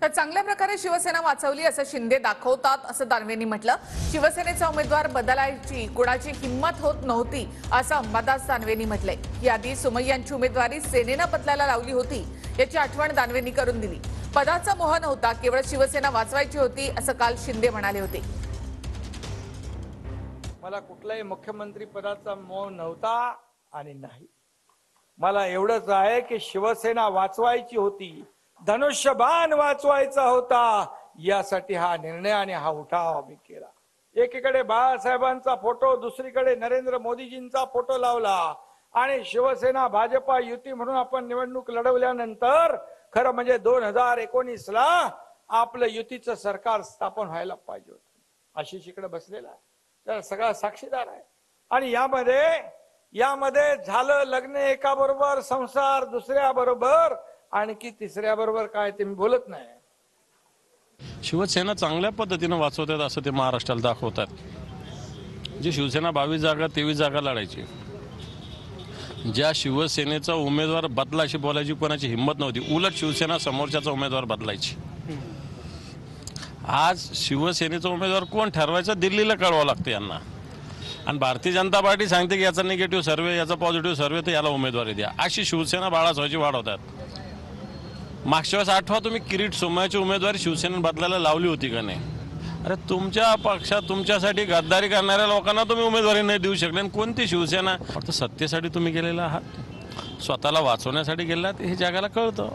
तर चांगल्या प्रकारे शिवसेना वाचवली असं शिंदे दाखवतात असं दानवेंनी म्हटलं। शिवसेनेचा उमेदवार बदलायची कुणाची हिंमत होत नव्हती असं अंबादास दानवेंनी म्हटलंय। याआधी सुमय्यांची उमेदवारी सेनेनं बदलायला लावली होती याची आठवण दानवेंनी करून दिली। पदाचा मोह नव्हता, केवळ शिवसेना वाचवायची होती असं काल शिंदे म्हणाले होते। मला कुठल्याही मुख्यमंत्री पदाचा मोह नव्हता आणि नाही। मला एवढंच आहे की शिवसेना वाचवायची होती, धनुष्यबाण वाचवायचा होता, यासाठी हा निर्णय आणि हा उठाव मी केला। एकीकडे बाळासाहेबांचा फोटो, दुसरीकडे नरेंद्र मोदीजींचा फोटो लावला आणि शिवसेना भाजपा युती म्हणून आपण निवडणूक लढवल्यानंतर खरं म्हणजे 2019 ला आपलं युतीचं सरकार स्थापन व्हायला पाहिजे होतं। आशिष इकडे बसलेला आहे, तर सगळा साक्षीदार आहे। आणि यामध्ये झालं लग्न एका बरोबर, संसार दुसऱ्या बरोबर, आणखी तिसऱ्या बरोबर काय ते मी बोलत नाही। शिवसेना चांगल्या पद्धतीने वाचवतात असं ते महाराष्ट्राला दाखवतात। जी शिवसेना 22 जागा 23 जागा लढायची, ज्या शिवसेनेचा उमेदवार बदलाशी बोलायची कोणाची हिंमत नव्हती, उलट शिवसेना समोरच्याचा उमेदवार बदलायची। आज शिवसेनेचा उमेदवार कोण ठरवायचा दिल्लीला कळवावं लागतं यांना, आणि भारतीय जनता पार्टी सांगते की याचा निगेटिव्ह सर्वे, याचा पॉझिटिव्ह सर्वे, तर याला उमेदवारी द्या, अशी शिवसेना बाळासाहेबांची वाढवतात। मागच्या वेळेस आठवा तुम्ही, किरीट सोमय्याची उमेदवारी शिवसेनेने बदलायला लावली होती का नाही? अरे तुमच्या पक्षात तुमच्यासाठी गद्दारी करणाऱ्या लोकांना तुम्ही उमेदवारी नाही देऊ शकले, आणि कोणती शिवसेना? फक्त सत्तेसाठी तुम्ही गेलेला आहात, स्वतःला वाचवण्यासाठी गेलात हे जगाला कळतं।